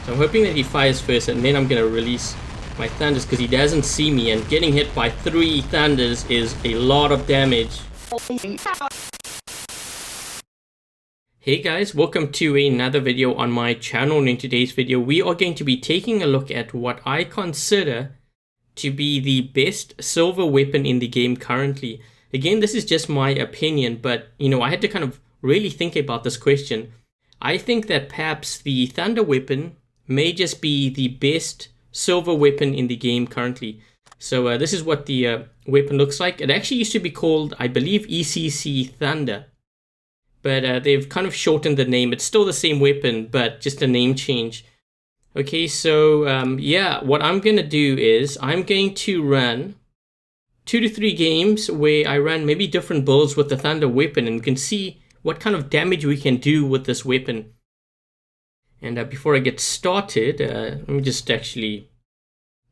So I'm hoping that he fires first, and then I'm going to release my thunders because he doesn't see me, and getting hit by 3 thunders is a lot of damage. Hey guys, welcome to another video on my channel, and in today's video we are going to be taking a look at what I consider to be the best silver weapon in the game currently. Again, this is just my opinion, but I had to kind of really think about this question. I think that perhaps the Thunder weapon may just be the best silver weapon in the game currently. So this is what the weapon looks like. It actually used to be called, I believe, ECC Thunder, but they've kind of shortened the name. It's still the same weapon, but just a name change. Okay, so yeah, what I'm going to do is I'm going to run 2 to 3 games where I run maybe different builds with the Thunder weapon, and we can see what kind of damage we can do with this weapon. And before I get started, let me just actually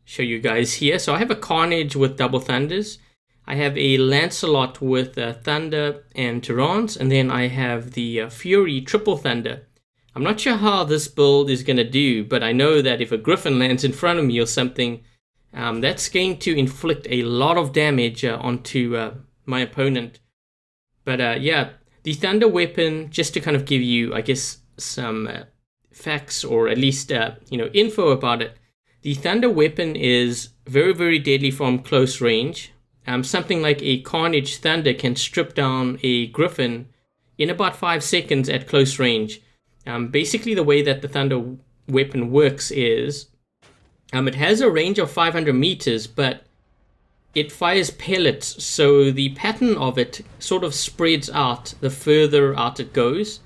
show you guys here. So I have a Carnage with double thunders. I have a Lancelot with Thunder and Tarans, and then I have the Fury triple thunder. I'm not sure how this build is going to do, but I know that if a Griffin lands in front of me or something, that's going to inflict a lot of damage onto my opponent. But yeah, the Thunder weapon, just to kind of give you, I guess, some facts, or at least info about it. The Thunder weapon is very, very deadly from close range. Something like a Carnage Thunder can strip down a Griffin in about 5 seconds at close range. Basically, the way that the Thunder weapon works is it has a range of 500 meters, but it fires pellets, so the pattern of it sort of spreads out the further out it goes.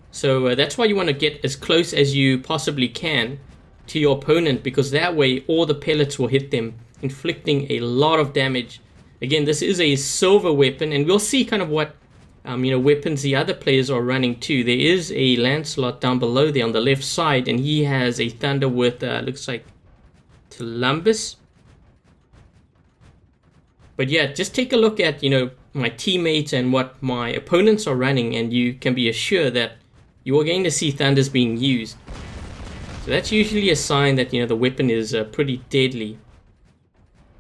So that's why you want to get as close as you possibly can to your opponent, because that way all the pellets will hit them, inflicting a lot of damage. Again, this is a silver weapon, and we'll see kind of what weapons the other players are running too. There is a Lancelot down below there on the left side, and he has a Thunder with looks like Columbus. But yeah, just take a look at my teammates and what my opponents are running, and you can be assured that you are going to see thunders being used. So that's usually a sign that the weapon is pretty deadly.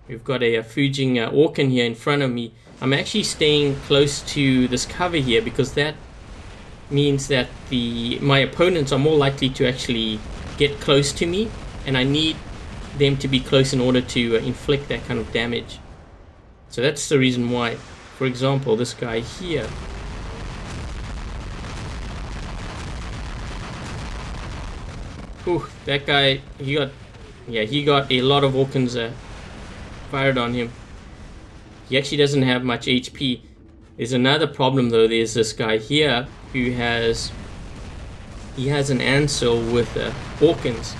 We've got a Fuging Orkan here in front of me. I'm actually staying close to this cover here because that means that my opponents are more likely to actually get close to me, and I need them to be close in order to inflict that kind of damage. So that's the reason why. For example, this guy here. Ooh, that guy, he got a lot of Orkans fired on him. He actually doesn't have much HP. There's another problem though. There's this guy here who has an Ansel with Orkans.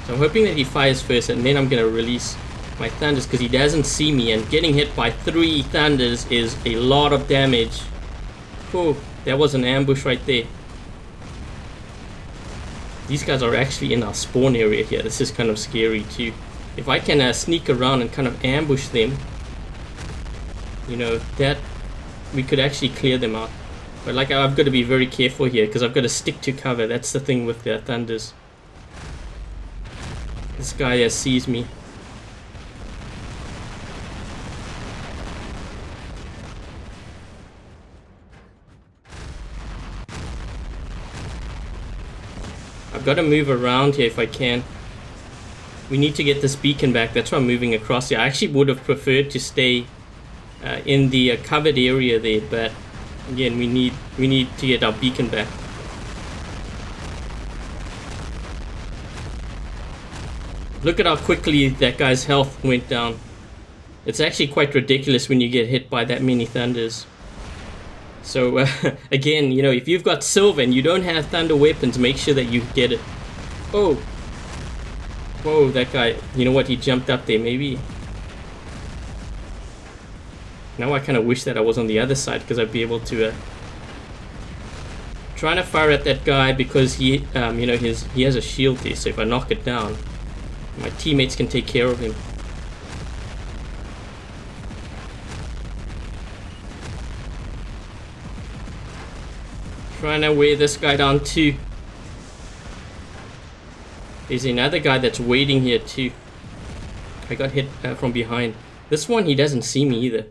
So I'm hoping that he fires first, and then I'm going to release my thunders because he doesn't see me, and getting hit by 3 thunders is a lot of damage. Oh, that was an ambush right there. These guys are actually in our spawn area here. This is kind of scary too. If I can sneak around and kind of ambush them, that we could actually clear them out. But like, I've got to be very careful here because I've got to stick to cover. That's the thing with the thunders. This guy sees me. I've got to move around here if I can. We need to get this beacon back. That's why I'm moving across here. I actually would have preferred to stay in the covered area there, but again, we need to get our beacon back. Look at how quickly that guy's health went down. It's actually quite ridiculous when you get hit by that many thunders. So again, if you've got silver and you don't have thunder weapons, make sure that you get it. Oh, whoa, that guy, you know what, he jumped up there. Maybe now I kind of wish that I was on the other side because I'd be able to trying to fire at that guy because he he has a shield there, so if I knock it down, my teammates can take care of him. Trying to wear this guy down too. There's another guy that's waiting here too. I got hit from behind. This one, he doesn't see me either.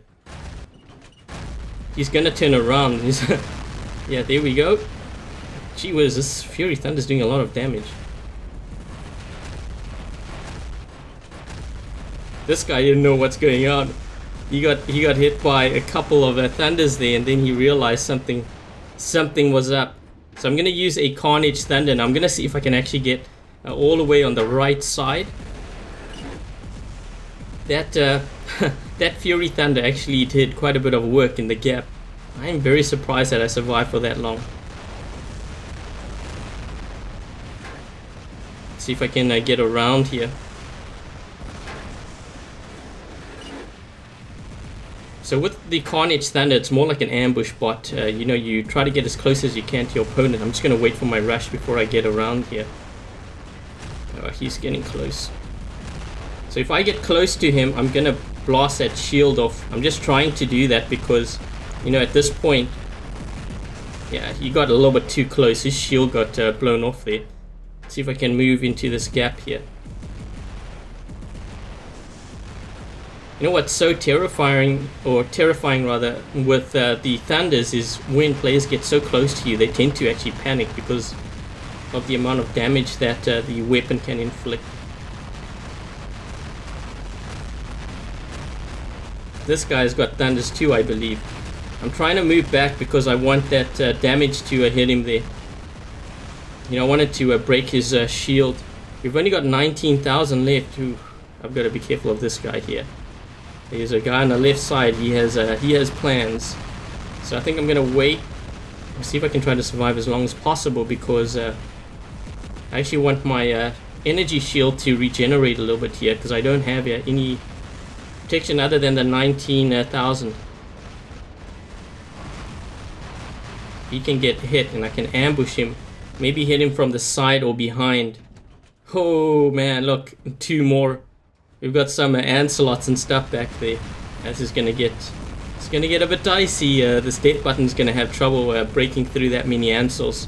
He's gonna turn around. Yeah, there we go. Gee whiz, this Fury Thunder's doing a lot of damage. This guy didn't know what's going on. He got hit by a couple of thunders there, and then he realized something was up. So I'm gonna use a Carnage Thunder, and I'm gonna see if I can actually get all the way on the right side. That that Fury Thunder actually did quite a bit of work in the gap. I am very surprised that I survived for that long. Let's see if I can get around here. So with the Carnage Thunder, it's more like an ambush bot. You know, you try to get as close as you can to your opponent. I'm just going to wait for my rush before I get around here. Oh, he's getting close. So if I get close to him, I'm going to blast that shield off. I'm just trying to do that because, you know, at this point, yeah, he got a little bit too close. His shield got blown off there. Let's see if I can move into this gap here. You know what's so terrifying rather, with the Thunders is when players get so close to you, they tend to actually panic because of the amount of damage that the weapon can inflict. This guy's got Thunders too, I believe. I'm trying to move back because I want that damage to hit him there. You know, I wanted to break his shield. We've only got 19,000 left. Ooh, I've got to be careful of this guy here. There's a guy on the left side. He has plans. So I think I'm gonna wait. See if I can try to survive as long as possible because I actually want my energy shield to regenerate a little bit here because I don't have any protection other than the 19,000. He can get hit and I can ambush him. Maybe hit him from the side or behind. Oh man, look, two more. We've got some Lancelots and stuff back there. This is gonna get a bit dicey. This death button's gonna have trouble breaking through that many Lancels.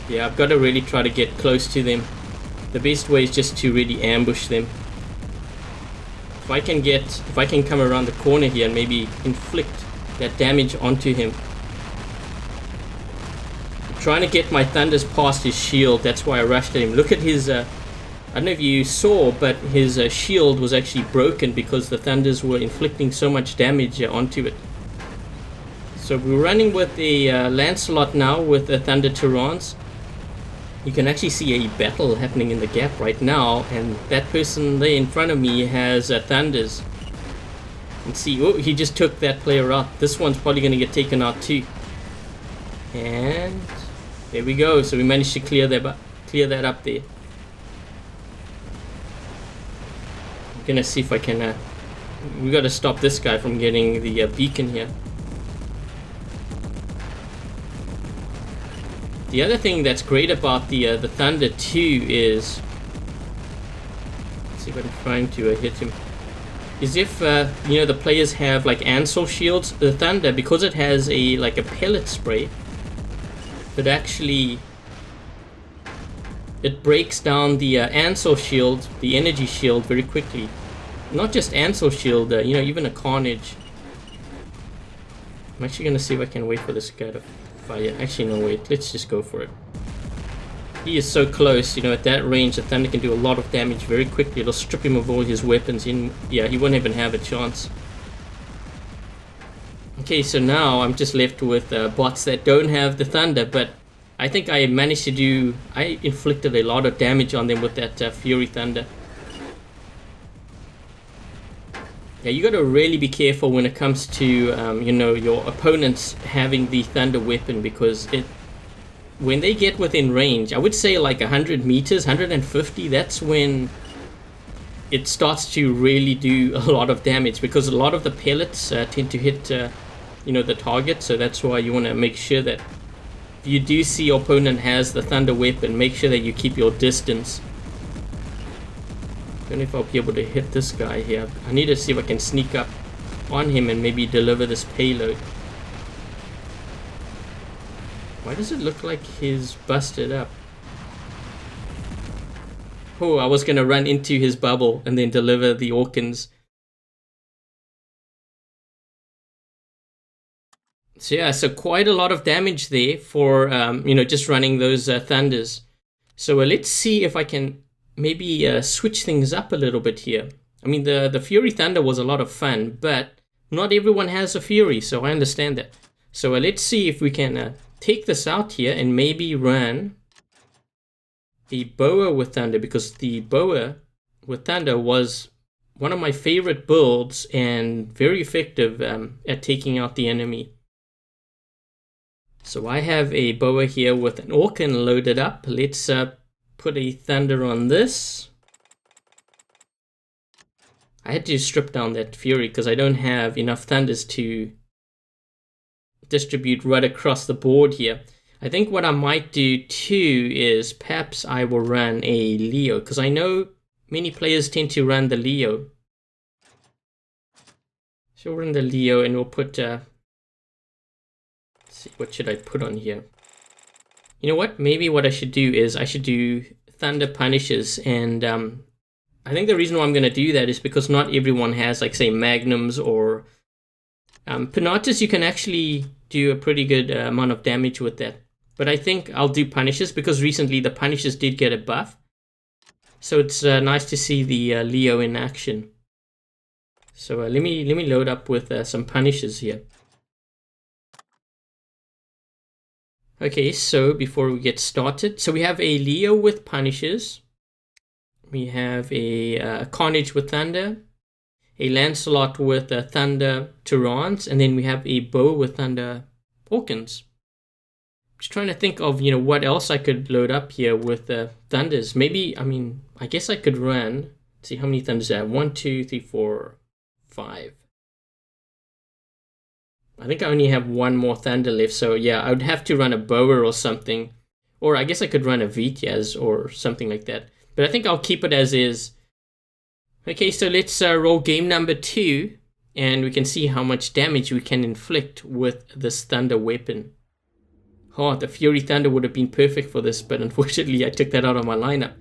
Yeah, I've got to really try to get close to them. The best way is just to really ambush them. If I can come around the corner here and maybe inflict that damage onto him. I'm trying to get my Thunders past his shield, that's why I rushed at him. Look at his, I don't know if you saw, but his shield was actually broken because the Thunders were inflicting so much damage onto it. So we're running with a Lancelot now with the Thunder Tarans. You can actually see a battle happening in the gap right now, and that person there in front of me has Thunders. And see, oh, he just took that player out. This one's probably going to get taken out too. And there we go. So we managed to clear that up there. I'm going to see if I can... we got to stop this guy from getting the beacon here. The other thing that's great about the Thunder too is, let's see if I can find to hit him, is if you know, the players have like Lancel shields, the Thunder, because it has a pellet spray, it breaks down the Lancel shield, the energy shield, very quickly. Not just Lancel shield, you know, even a Carnage. I'm actually gonna see if I can wait for this guy to fire. Actually, no, wait. Let's just go for it. He is so close, you know, at that range, the Thunder can do a lot of damage very quickly. It'll strip him of all his weapons. Yeah, he won't even have a chance. Okay, so now I'm just left with bots that don't have the Thunder, but I think I managed to do... I inflicted a lot of damage on them with that Fury Thunder. Yeah, you got to really be careful when it comes to, you know, your opponents having the Thunder weapon, because when they get within range, I would say like 100 meters, 150, that's when it starts to really do a lot of damage, because a lot of the pellets tend to hit, you know, the target. So that's why you want to make sure that if you do see your opponent has the Thunder weapon, make sure that you keep your distance. I don't know if I'll be able to hit this guy here. I need to see if I can sneak up on him and maybe deliver this payload. Why does it look like he's busted up? Oh, I was gonna run into his bubble and then deliver the Orkans. So yeah, so quite a lot of damage there for, just running those thunders. So let's see if I can maybe switch things up a little bit here. I mean, the Fury Thunder was a lot of fun, but not everyone has a Fury, so I understand that. So let's see if we can take this out here and maybe run a Boa with Thunder, because the Boa with Thunder was one of my favorite builds and very effective at taking out the enemy. So I have a Boa here with an Orkan loaded up. Let's put a Thunder on this. I had to strip down that Fury because I don't have enough Thunders to distribute right across the board here. I think what I might do too is perhaps I will run a Leo, because I know many players tend to run the Leo. So we'll run the Leo and we'll put... let's see, what should I put on here? You know what? Maybe what I should do is I should do Thunder Punishers, and I think the reason why I'm going to do that is because not everyone has, like, say, Magnums or Pinatas. You can actually do a pretty good amount of damage with that. But I think I'll do Punishers because recently the Punishers did get a buff. So it's nice to see the Leo in action. So let me load up with some Punishers here. Okay, so before we get started, so we have a Leo with Punishers. We have a Carnage with Thunder, a Lancelot with Thunder Tarans, and then we have a Bow with Thunder Orkans. Just trying to think of, what else I could load up here with Thunders. Maybe, I guess I could run, let's see how many Thunders I have. 1, 2, 3, 4, 5. I think I only have one more Thunder left, so yeah, I would have to run a Bower or something. Or I guess I could run a Vityaz or something like that. But I think I'll keep it as is. Okay, so let's roll game number 2, and we can see how much damage we can inflict with this Thunder weapon. Oh, the Fury Thunder would have been perfect for this, but unfortunately I took that out of my lineup.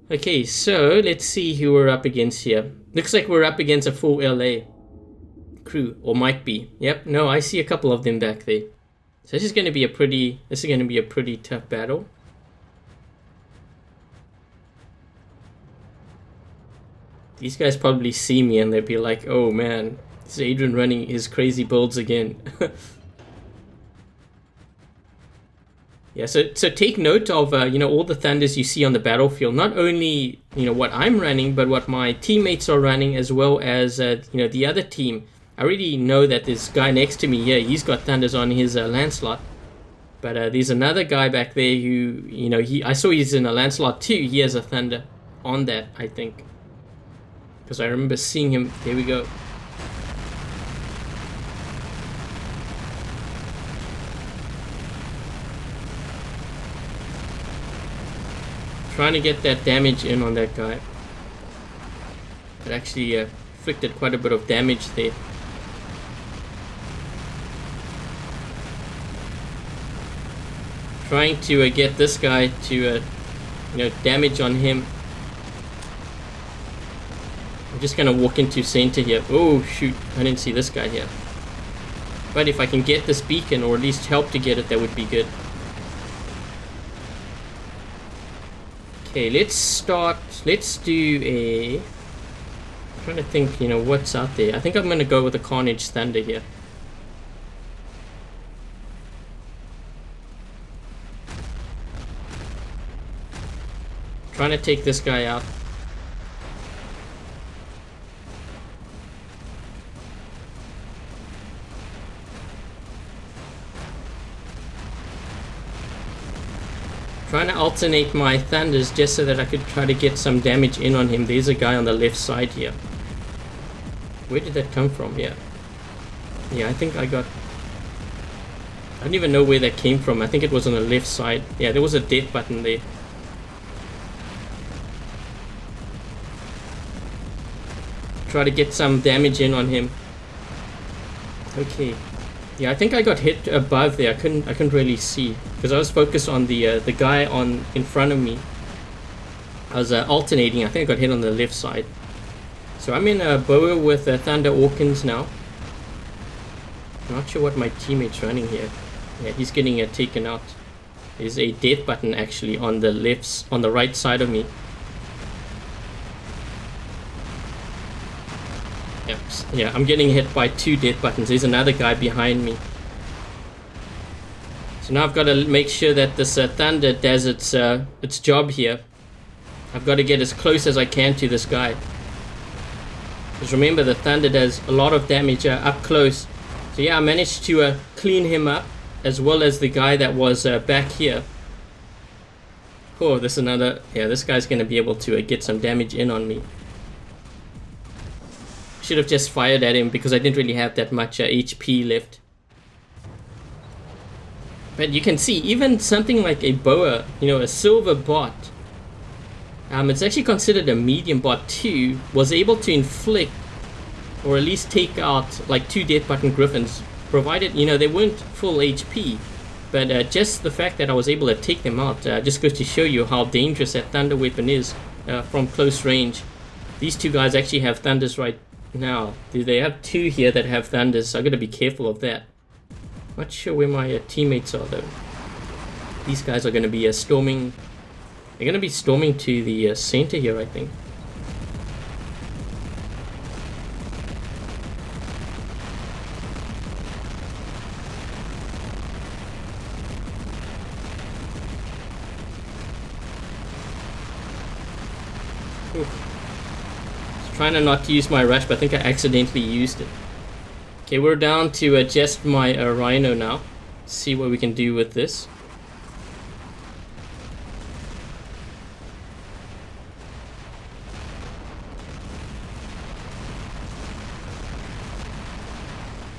Okay, so let's see who we're up against here. Looks like we're up against a full LA crew, or might be. Yep, no, I see a couple of them back there. So this is going to be a pretty tough battle. These guys probably see me and they'll be like, oh man, this is Adrian running his crazy builds again. Yeah, so take note of, all the Thunders you see on the battlefield. Not only, what I'm running, but what my teammates are running, as well as, the other team. I already know that this guy next to me here, he's got Thunders on his Lancelot. But there's another guy back there who, I saw he's in a Lancelot too. He has a Thunder on that, I think. Because I remember seeing him. There we go. Trying to get that damage in on that guy. It actually inflicted quite a bit of damage there. Trying to get this guy to, damage on him. I'm just gonna walk into center here. Oh shoot, I didn't see this guy here. But if I can get this beacon, or at least help to get it, that would be good. Okay, let's do a... I'm trying to think, what's out there. I think I'm gonna go with the Carnage Thunder here. Trying to take this guy out. Trying to alternate my Thunders just so that I could try to get some damage in on him. There's a guy on the left side here. Where did that come from? Yeah, I think I got... I don't even know where that came from. I think it was on the left side. Yeah, there was a death button there. Try to get some damage in on him. Okay. Yeah, I think I got hit above there. I couldn't really see because I was focused on the guy in front of me. I was alternating. I think I got hit on the left side. So I'm in a boa with Thunder Orkans now. I'm not sure what my teammate's running here. Yeah, he's getting taken out. There's a death button actually on the right side of me. Yep. Yeah, I'm getting hit by 2 death buttons. There's another guy behind me. So now I've got to make sure that this Thunder does its job here. I've got to get as close as I can to this guy. Because remember, the Thunder does a lot of damage up close. So yeah, I managed to clean him up, as well as the guy that was back here. Oh, this guy's going to be able to get some damage in on me. Should have just fired at him because I didn't really have that much HP left. But you can see, even something like a boa, a silver bot, it's actually considered a medium bot too, was able to inflict or at least take out like 2 death button griffins, provided they weren't full HP. But just the fact that I was able to take them out just goes to show you how dangerous that thunder weapon is from close range. These 2 guys actually have thunders right now. They have 2 here that have thunders, so I gotta be careful of that. Not sure where my teammates are though. These guys are gonna be storming. They're gonna be storming to the center here, I think. Trying to not to use my rush, but I think I accidentally used it. Okay, we're down to just my rhino now. Let's see what we can do with this.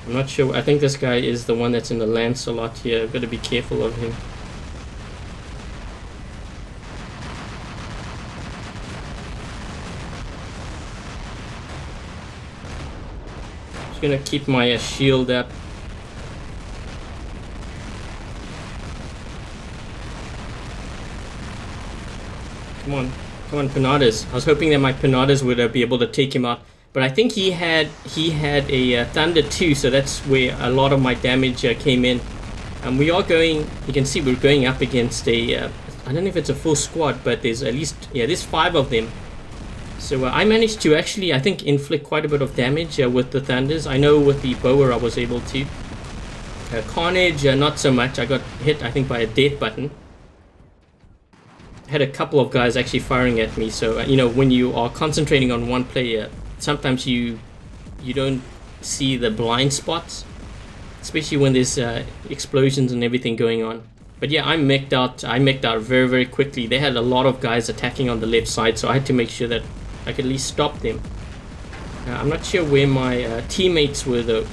I'm not sure. I think this guy is the one that's in the Lancelot here. I've got to be careful of him. Gonna keep my shield up. Come on, Panadas. I was hoping that my Panadas would be able to take him out, but I think he had a Thunder too, so that's where a lot of my damage came in. And we are going. You can see we're going up against I don't know if it's a full squad, but there's at least there's 5 of them. So I managed to actually, I think, inflict quite a bit of damage with the Thunders. I know with the boa I was able to. Carnage, not so much. I got hit, I think, by a death button. I had a couple of guys actually firing at me. So, when you are concentrating on one player, sometimes you don't see the blind spots. Especially when there's explosions and everything going on. But yeah, I mech'd out very, very quickly. They had a lot of guys attacking on the left side, so I had to make sure that I could at least stop them. I'm not sure where my teammates were though.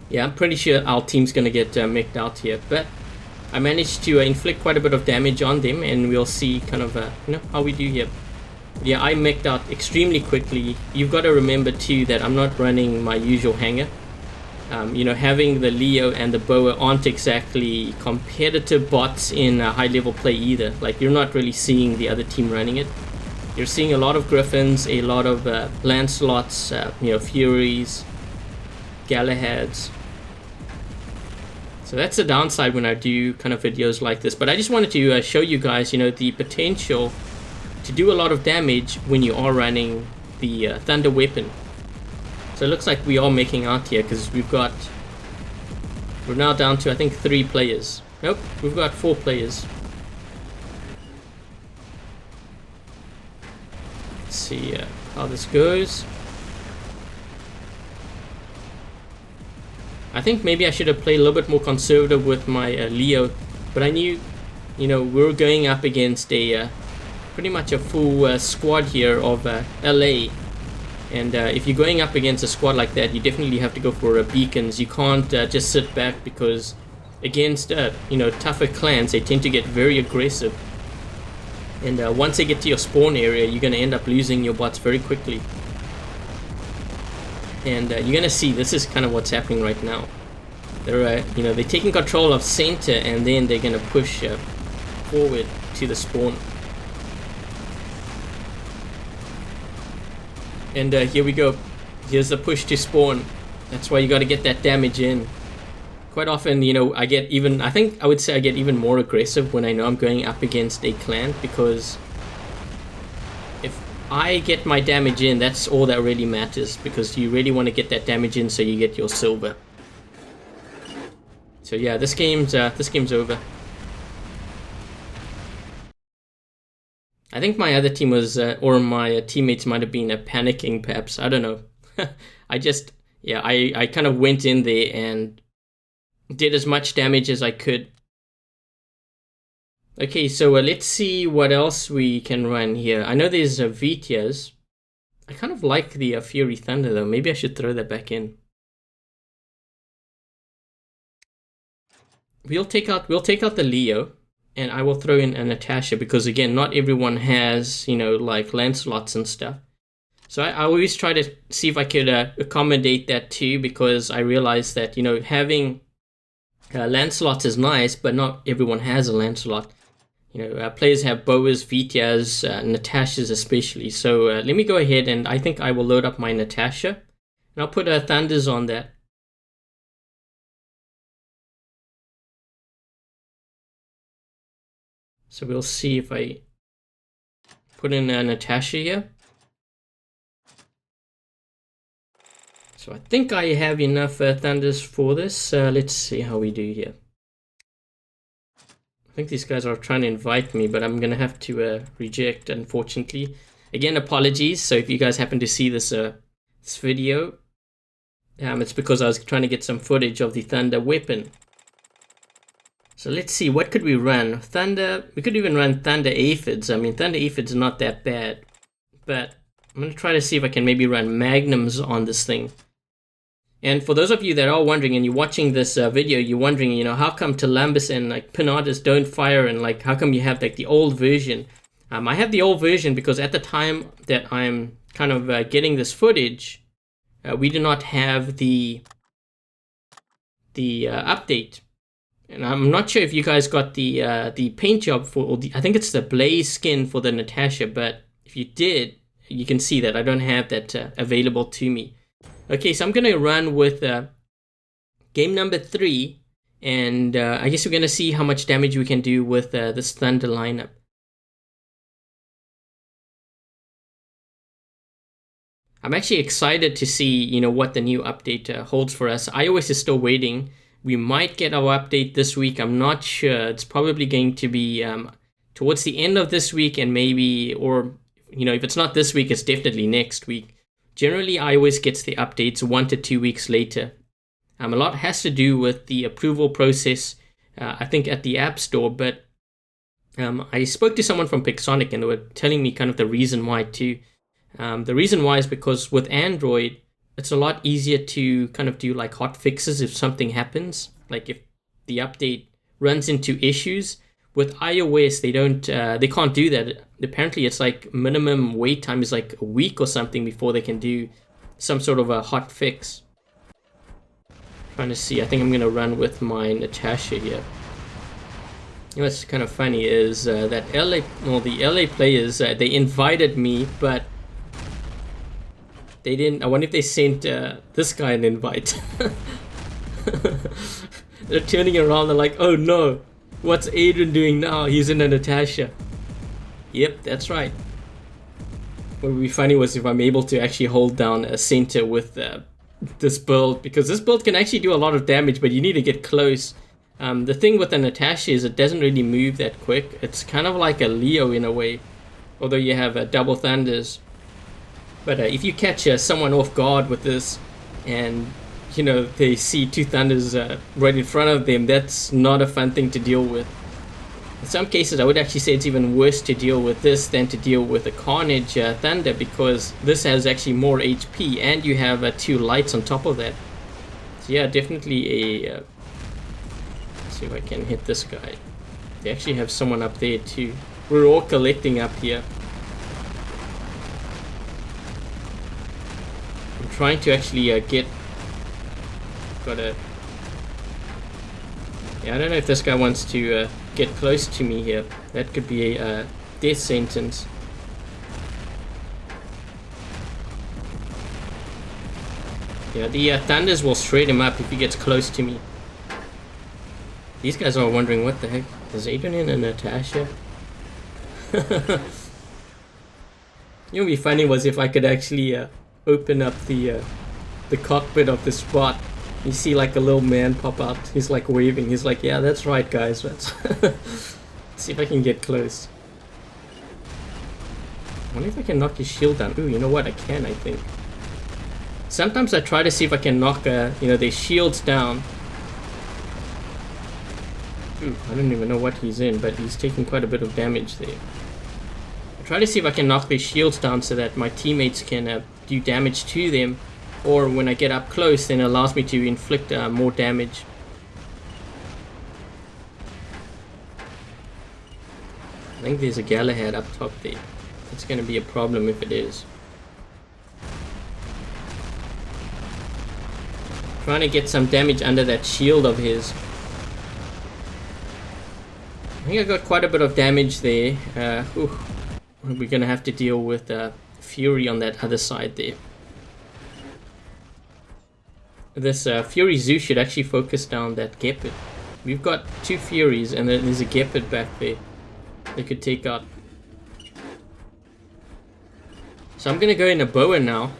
Yeah, I'm pretty sure our team's gonna get mech'd out here, but I managed to inflict quite a bit of damage on them, and we'll see kind of how we do here. Yeah, I mech'd out extremely quickly. You've got to remember too that I'm not running my usual hanger. Having the Leo and the boa aren't exactly competitive bots in high level play either. Like, you're not really seeing the other team running it. You're seeing a lot of Griffins, a lot of Lancelots, Furies, Galahads. So that's the downside when I do kind of videos like this. But I just wanted to show you guys, the potential to do a lot of damage when you are running the Thunder weapon. So it looks like we are making out here because we're now down to, I think, 3 players. Nope, we've got 4 players. Let's see how this goes. I think maybe I should have played a little bit more conservative with my Leo, but I knew, we were going up against a pretty much a full squad here of LA. And if you're going up against a squad like that, you definitely have to go for beacons. You can't just sit back, because against tougher clans, they tend to get very aggressive. And once they get to your spawn area, you're going to end up losing your bots very quickly. And you're gonna see this is kind of what's happening right now. They're they're taking control of center, and then they're gonna push forward to the spawn. And here we go. Here's the push to spawn. That's why you got to get that damage in. Quite often, I get even, I would say I get even more aggressive when I know I'm going up against a clan, because if I get my damage in, that's all that really matters, because you really want to get that damage in so you get your silver. So yeah, this game's over. I think my other team was, or my teammates might have been panicking perhaps, I don't know. I kind of went in there and did as much damage as I could. Okay, so let's see what else we can run here. I know there's Vitias. I kind of like the Fury Thunder though. Maybe I should throw that back in. We'll take out the Leo, and I will throw in a Natasha, because again, not everyone has, like Lancelots and stuff. So I always try to see if I could accommodate that too, because I realize that, having Lancelots is nice, but not everyone has a Lancelot. Players have Boas, Vitias, Natashas especially. So let me go ahead, and I think I will load up my Natasha, and I'll put Thunders on that. So we'll see if I put in Natasha here. So I think I have enough Thunders for this. Let's see how we do here. I think these guys are trying to invite me, but I'm going to have to reject, unfortunately. Again, apologies. So if you guys happen to see this video, it's because I was trying to get some footage of the Thunder weapon. So let's see, what could we run? Thunder, we could even run Thunder Aphids. I mean, Thunder Aphids are not that bad, but I'm going to try to see if I can maybe run Magnums on this thing. And for those of you that are wondering, and you're watching this video, you're wondering, how come Columbus and like Pinatas don't fire, and like how come you have like the old version? I have the old version because at the time that I'm kind of getting this footage, we did not have the update. And I'm not sure if you guys got the paint job for, or I think it's the Blaze skin for the Natasha, but if you did, you can see that I don't have that available to me. Okay, so I'm going to run with game number 3, and I guess we're going to see how much damage we can do with this Thunder lineup. I'm actually excited to see, what the new update holds for us. iOS is still waiting. We might get our update this week. I'm not sure. It's probably going to be towards the end of this week, and maybe, or, if it's not this week, it's definitely next week. Generally, iOS gets the updates 1 to 2 weeks later. A lot has to do with the approval process, I think, at the App Store, but I spoke to someone from Pixonic, and they were telling me kind of the reason why too. The reason why is because with Android, it's a lot easier to kind of do like hot fixes if something happens. Like if the update runs into issues. With iOS, they can't do that. Apparently, it's like minimum wait time is like a week or something before they can do some sort of a hot fix. Trying to see, I think I'm going to run with my Natasha here. What's kind of funny is that the LA players, they invited me, but they didn't. I wonder if they sent this guy an invite. They're turning around, they're like, oh no, what's Adrian doing now? He's in a Natasha. Yep, that's right. What would be funny was if I'm able to actually hold down a center with this build, because this build can actually do a lot of damage, but you need to get close. The thing with the Natasha is it doesn't really move that quick. It's kind of like a Leo in a way, although you have double Thunders. But if you catch someone off guard with this, and they see 2 Thunders right in front of them, that's not a fun thing to deal with. In some cases, I would actually say it's even worse to deal with this than to deal with a Carnage Thunder, because this has actually more HP, and you have 2 lights on top of that. So yeah, definitely a... let's see if I can hit this guy. They actually have someone up there too. We're all collecting up here. I'm trying to actually get... Gotta... Yeah, I don't know if this guy wants to get close to me here. That could be a death sentence. Yeah, the Thunders will shred him up if he gets close to me. These guys are wondering, what the heck? Is Adrian and Natasha? You know, what would be funny was if I could actually open up the cockpit of the Spot. You see like a little man pop out. He's like waving. He's like, yeah, that's right, guys. Let's see if I can get close. I wonder if I can knock his shield down. Ooh, you know what? I can, I think. Sometimes I try to see if I can knock, you know, their shields down. Ooh, I don't even know what he's in, but he's taking quite a bit of damage there. I try to see if I can knock their shields down so that my teammates can do damage to them. Or when I get up close, then it allows me to inflict more damage. I think there's a Galahad up top there. It's going to be a problem if it is. Trying to get some damage under that shield of his. I think I got quite a bit of damage there. We're going to have to deal with Fury on that other side there. This Fury Zoo should actually focus down that Gepard. We've got 2 Furies and then there's a Gepard back there they could take out. So I'm gonna go in a boa now.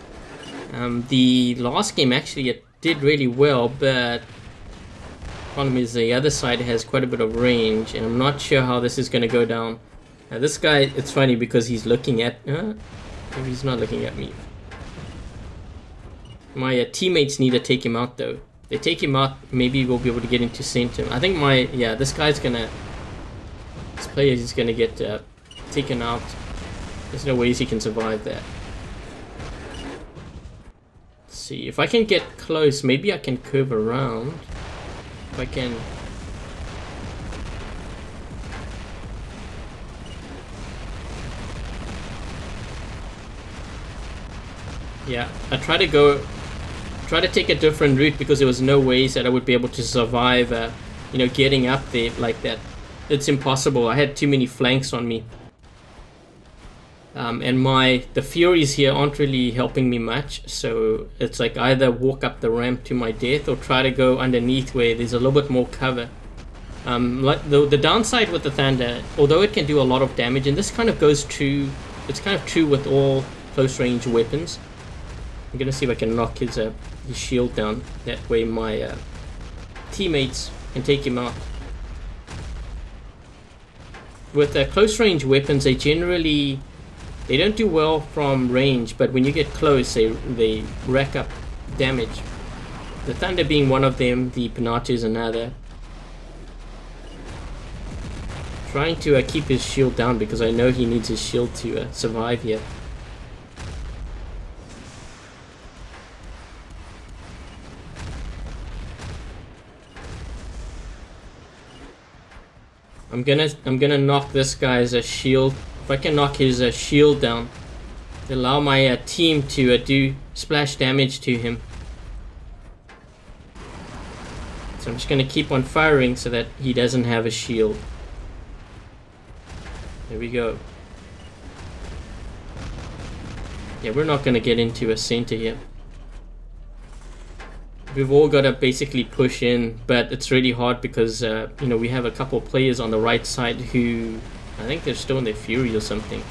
The last game actually it did really well, but the problem is the other side has quite a bit of range and I'm not sure how this is gonna go down. Now this guy, it's funny because he's looking at... maybe he's not looking at me. My teammates need to take him out though. If they take him out, maybe we'll be able to get into center. I think this guy's gonna... This player is gonna get taken out. There's no ways he can survive that. Let's see, if I can get close, maybe I can curve around. If I can... Yeah, I try to take a different route because there was no ways that I would be able to survive, you know, getting up there like that. It's impossible. I had too many flanks on me. And the Furies here aren't really helping me much, so it's like either walk up the ramp to my death or try to go underneath where there's a little bit more cover. Like the downside with the Thunder, although it can do a lot of damage, and this kind of goes true, it's kind of true with all close range weapons. I'm gonna see if I can knock his shield down. That way my teammates can take him out. With close range weapons, they don't do well from range, but when you get close, they rack up damage. The Thunder being one of them, the Panatu is another. Trying to keep his shield down because I know he needs his shield to survive here. I'm gonna knock this guy's shield. If I can knock his shield down, allow my team to do splash damage to him. So I'm just gonna keep on firing so that he doesn't have a shield. There we go. Yeah, we're not gonna get into a center here. We've all got to basically push in, but it's really hard because you know, we have a couple of players on the right side who I think they're still in their Fury or something.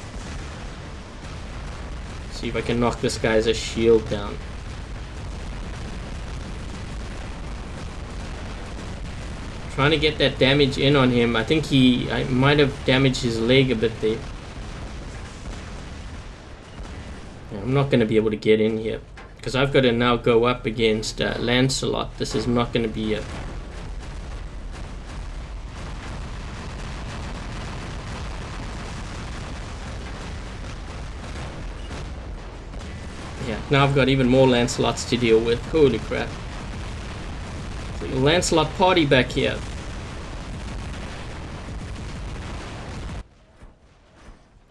See if I can knock this guy's shield down. Trying to get that damage in on him. I think I might have damaged his leg a bit there. Yeah, I'm not going to be able to get in here because I've got to now go up against Lancelot. This is not going to be a... Yeah, now I've got even more Lancelots to deal with. Holy crap. Lancelot party back here.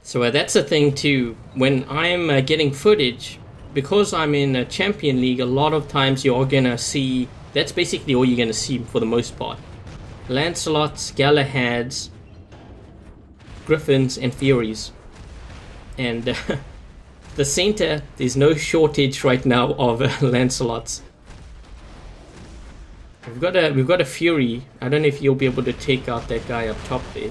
So that's the thing too. When I'm getting footage, because I'm in a Champion League, a lot of times you're gonna see, that's basically all you're gonna see for the most part. Lancelots, Galahads, Griffins, and Furies. And the center, there's no shortage right now of Lancelots. We've got a Fury. I don't know if you'll be able to take out that guy up top there.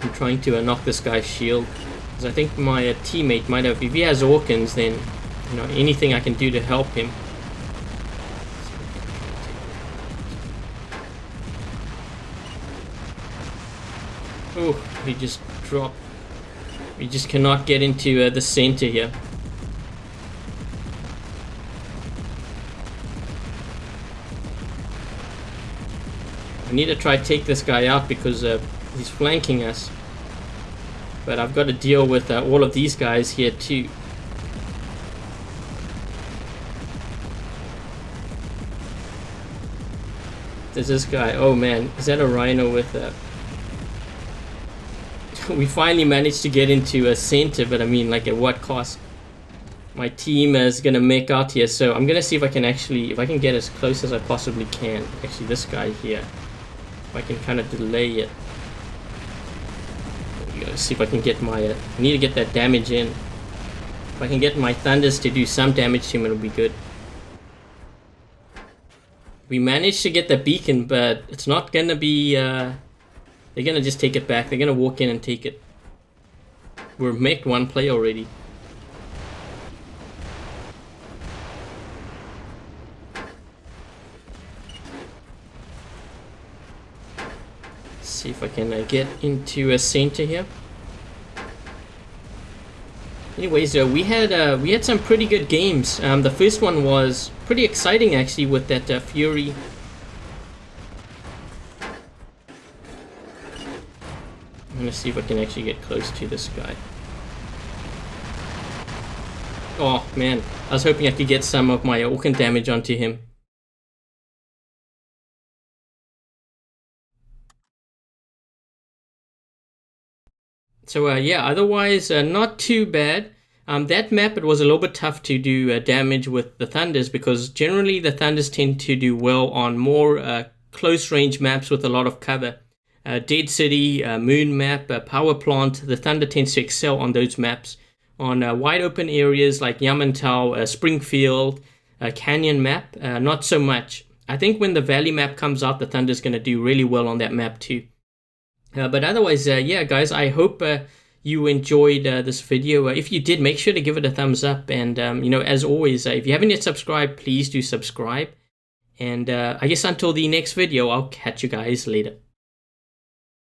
I'm trying to knock this guy's shield, because I think my teammate might have, if he has Orkans, then you know, anything I can do to help him. Oh, he just dropped. We just cannot get into the center here. I need to try to take this guy out because he's flanking us. But I've got to deal with all of these guys here too. There's this guy. Oh man, is that a rhino with we finally managed to get into a center, but I mean, like, at what cost? My team is gonna make out here, so I'm gonna see if I can actually, if I can get as close as I possibly can. Actually, this guy here, if I can kind of delay it. Let's see if I can get my, I need to get that damage in. If I can get my Thunders to do some damage to him, it'll be good. We managed to get the beacon, but it's not gonna be, they're gonna just take it back. They're gonna walk in and take it. We're made one play already. Let's see if I can get into a center here. Anyways, we had some pretty good games. The first one was pretty exciting actually with that Fury. I'm gonna see if I can actually get close to this guy. Oh man, I was hoping I could get some of my Orkan damage onto him. So yeah, otherwise not too bad. That map, it was a little bit tough to do damage with the Thunders, because generally the Thunders tend to do well on more close range maps with a lot of cover. Dead City, Moon map, Powerplant, the Thunder tends to excel on those maps. On wide open areas like Yamantau, Springfield, Canyon map, not so much. I think when the Valley map comes out, the Thunder's going to do really well on that map too. But otherwise, yeah guys, I hope you enjoyed this video. If you did, make sure to give it a thumbs up. And you know, as always, if you haven't yet subscribed, please do subscribe. And I guess until the next video, I'll catch you guys later.